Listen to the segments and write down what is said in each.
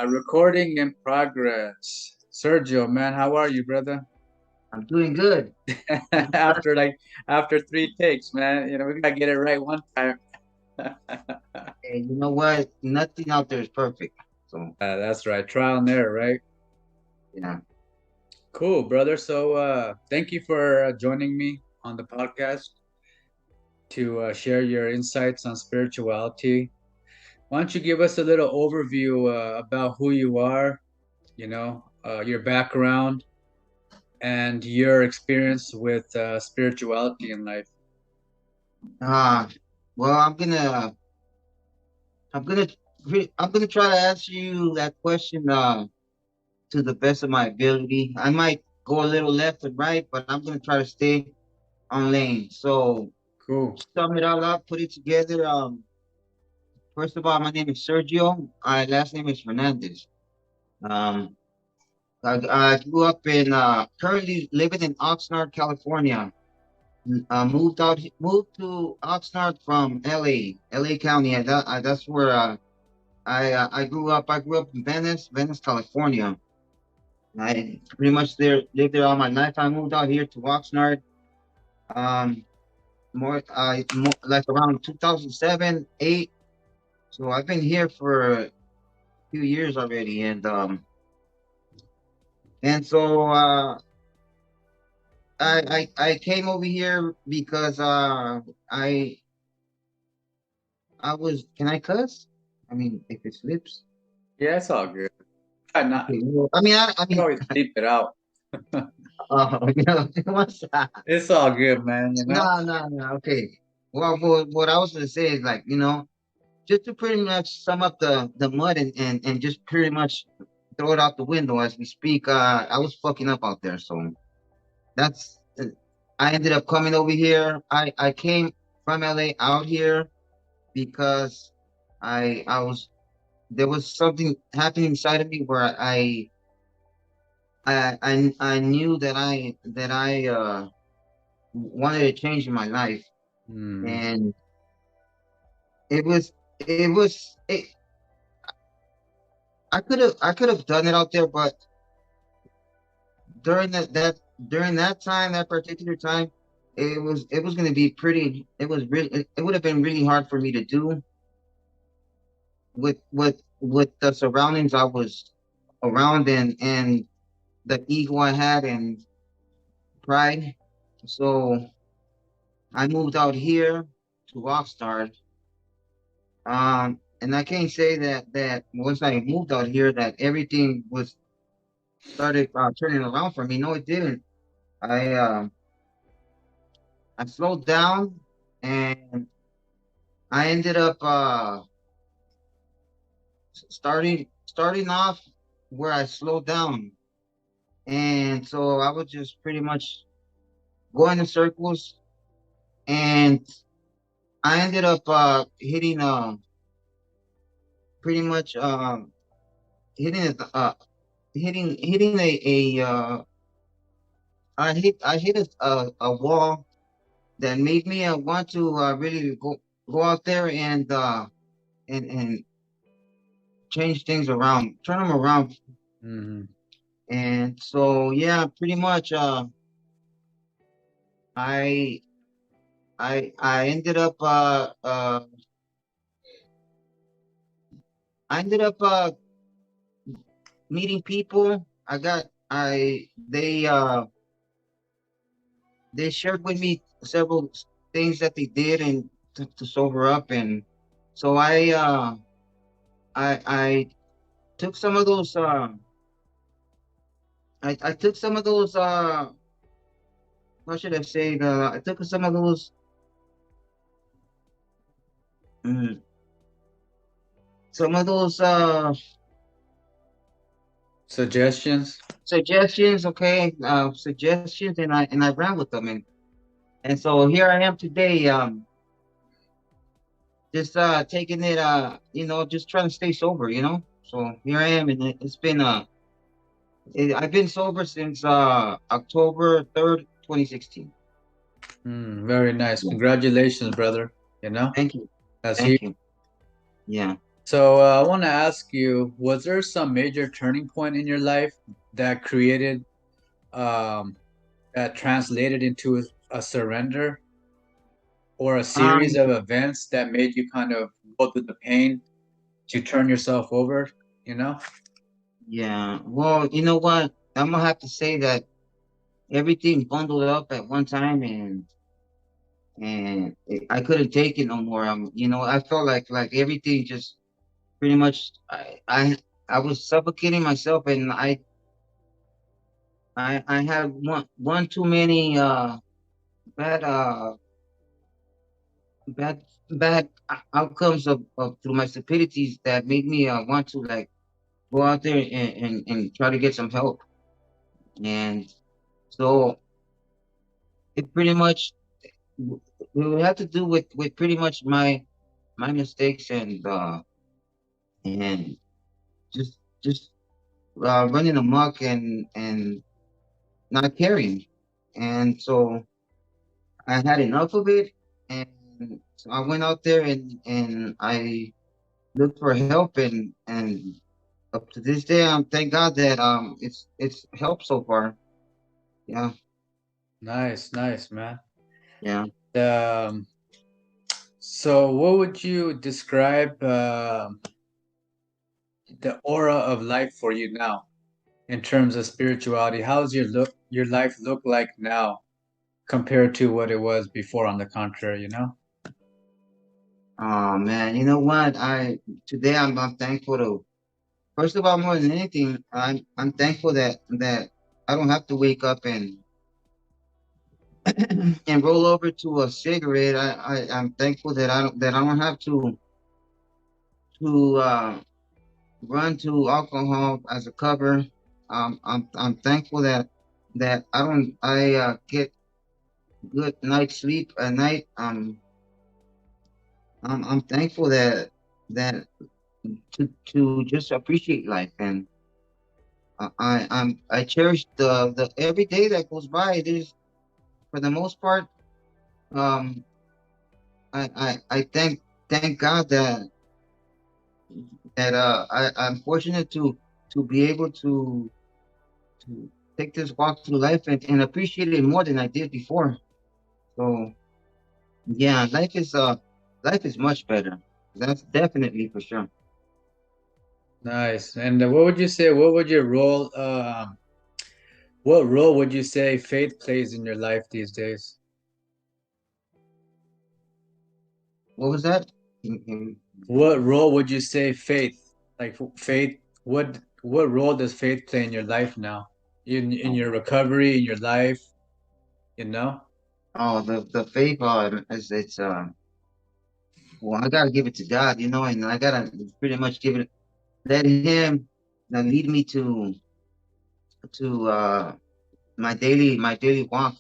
Recording in progress. Sergio, man, how are you, brother? I'm doing good. after like after three takes, man, we gotta get it right one time. And you know what? Nothing out there is perfect. So That's right, trial and error, right? yeah. Cool, brother. So, thank you for joining me on the podcast to share your insights on spirituality. Why don't you give us a little overview about who you are, your background, and your experience with spirituality in life? Uh well, I'm gonna I'm gonna try to answer you that question to the best of my ability. I might go a little left and right, but I'm gonna try to stay on lane. So Cool. sum it all up, put it together. First of all, my name is Sergio. My last name is Hernandez. Um, I grew up in currently living in Oxnard, California. Moved to Oxnard from LA County. That's where I grew up. I grew up in Venice, California. I pretty much lived there all my life. I moved out here to Oxnard, um, like around 2007, 8. So I've been here for a few years already, and so I came over here because I was. Can I cuss? I mean, if it slips. Yeah, it's all good. Try not. Okay, well, I mean, You always bleep it out. what's that? It's all good, man. No, no, no. Okay. Well, what I was gonna say is like, just to pretty much sum up the mud and just pretty much throw it out the window as we speak. I was fucking up out there, so that's. I ended up coming over here. I came from LA out here because I was there was something happening inside of me where I knew that I wanted to change in my life, Hmm. and it was I could have done it out there, but during that time, that particular time, it was going to be pretty. It would have been really hard for me to do with the surroundings I was around and the ego I had and pride. So I moved out here to Oxnard. And I can't say that once I moved out here that everything was started turning around for me. No, it didn't. I uh, I slowed down, and I ended up starting off where I slowed down, and so I was just pretty much going in circles, and I ended up hitting pretty much hitting hitting a I hit a wall that made me want to really go out there and change things around, turn them around. Hmm. And so yeah, pretty much I I ended up I ended up meeting people. They shared with me several things that they did and to sober up, and so I took some of those I took some of those how should I say I took some of those mm, some of those Suggestions? suggestions, okay, suggestions, and I ran with them, and so here I am today, just taking it, just trying to stay sober, So here I am, and it's been I've been sober since October 3rd, 2016. Very nice. Yeah. Congratulations, brother. You know, Thank you, that's huge. thank you. Yeah. So I want to ask you, was there some major turning point in your life that created, um, that translated into a surrender or a series Um, of events that made you kind of go through the pain to turn yourself over, you know? yeah. Well, you know what? I'm gonna have to say that everything bundled up at one time, and I couldn't take it no more. I felt like everything just pretty much. I was suffocating myself, and I had one too many bad bad outcomes of through my stupidities that made me want to like go out there and try to get some help. And so it pretty much we had to do with pretty much my mistakes and just running amok and not caring. And so I had enough of it, and so I went out there and I looked for help, and up to this day, thank God that it's helped so far. Yeah, Nice, nice, man. yeah. Um, so what would you describe the aura of life for you now in terms of spirituality? How's your life look like now compared to what it was before, on the contrary, you know? Oh man, you know what? I today I'm thankful to first of all, more than anything, I'm thankful that I don't have to wake up and and roll over to a cigarette. I'm thankful that I don't have to run to alcohol as a cover. I'm thankful that I get good night's sleep at night. I'm thankful that to just appreciate life, and I cherish the every day that goes by. There's for the most part, um, I thank God that I'm fortunate to be able to take this walk through life and appreciate it more than I did before. So yeah, life is much better. That's definitely for sure. Nice. And what would you say, what role would you say faith plays in your life these days? What was that? What role would you say faith, what role does faith play in your life now? In Oh, your recovery, in your life, you know? oh, the faith it's well, I gotta give it to God, and I gotta pretty much give it let Him lead me to my daily walk.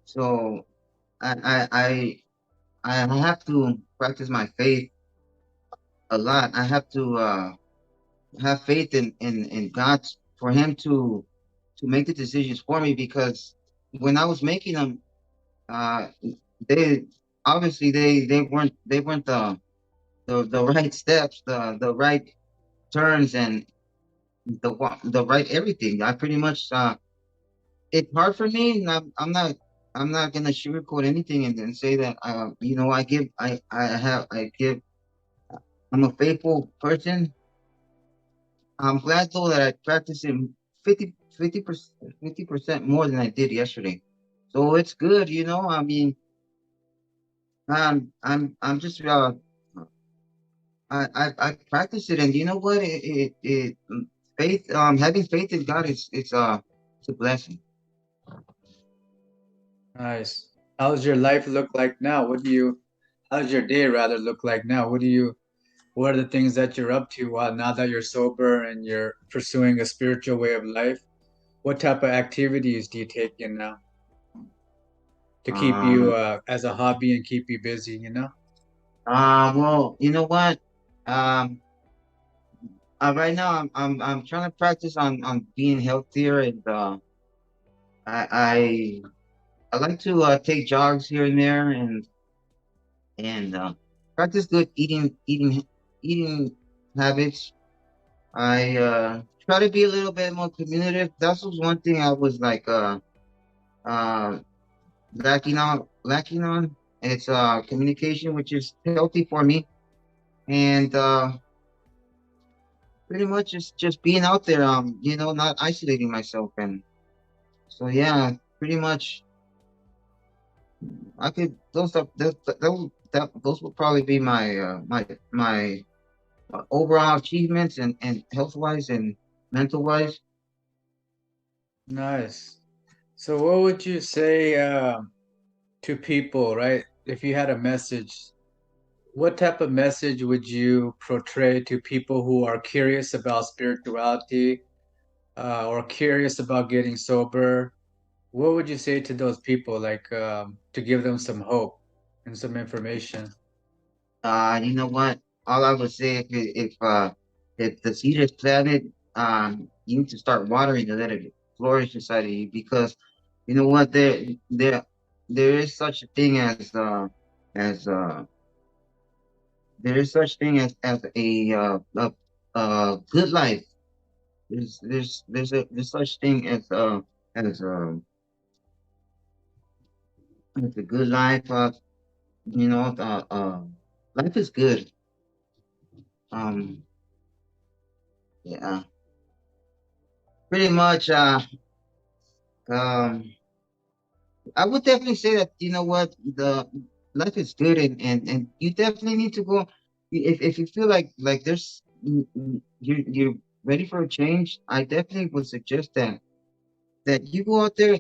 So I I I I have to practice my faith a lot. I have to have faith in God for Him to make the decisions for me because when I was making them, uh, they obviously they weren't the right steps, the right turns, and the right everything. I pretty much it's hard for me, and I'm not gonna sugarcoat anything and say that I'm a faithful person. I'm glad though that I practiced it 50% more than I did yesterday. So it's good, I mean, I'm just I practice it, and you know what? Faith having faith in God is it's a blessing. Nice. How's your life look like now? How's your day rather look like now? What are the things that you're up to now that you're sober and you're pursuing a spiritual way of life? What type of activities do you take in now to keep you Um, as a hobby and keep you busy, you know? well, you know what? Um, right now I'm trying to practice on being healthier, and I I I like to take jogs here and there, and practice good eating. eating habits. I try to be a little bit more communicative. That was one thing I was like uh lacking on. It's communication, which is healthy for me, and pretty much just being out there, not isolating myself. And so yeah, pretty much I could those are those would probably be my overall achievements and health wise and mental wise. Nice. So, what would you say to people, right? If you had a message, what type of message would you portray to people who are curious about spirituality or curious about getting sober? What would you say to those people, like to give them some hope and some information? You know what? All I would say if the seed is planted, you need to start watering to let it flourish inside of you because you know what there is such a thing as there is such thing as a good life. There's such thing as as a good life. You know, life is good. Um, yeah, pretty much. Um, I would definitely say that you know what the life is good and you definitely need to go if you feel like there's you're ready for a change. I definitely would suggest that you go out there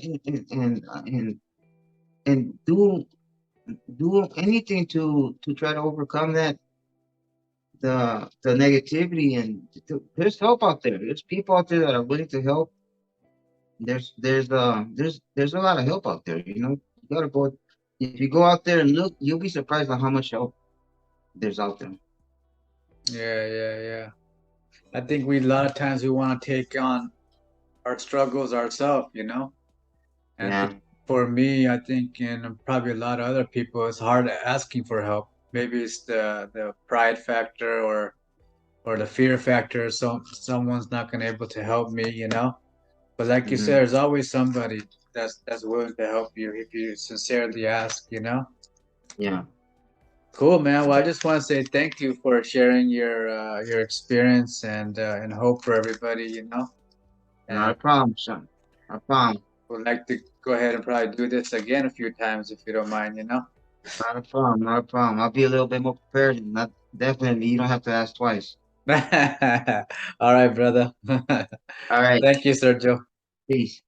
and do anything to try to overcome the negativity there's help out there. There's people out there that are willing to help. There's a lot of help out there. You know, you gotta go. If you go out there and look, you'll be surprised at how much help there's out there. Yeah, yeah, yeah. I think we a lot of times we want to take on our struggles ourselves, you know? And Yeah, for me, I think, and probably a lot of other people, it's hard asking for help. Maybe it's the pride factor or the fear factor. So someone's not gonna able to help me, you know. But like you said, hmm, there's always somebody that's willing to help you if you sincerely ask, you know. yeah, Cool, man. Well, I just want to say thank you for sharing your experience and hope for everybody, you know. not And a problem, son. Not a problem. would like to go ahead and probably do this again a few times if you don't mind, you know. Not a problem. Not a problem. I'll be a little bit more prepared. And not definitely. You don't have to ask twice. All right, brother. All right. Thank you, Sergio. Peace.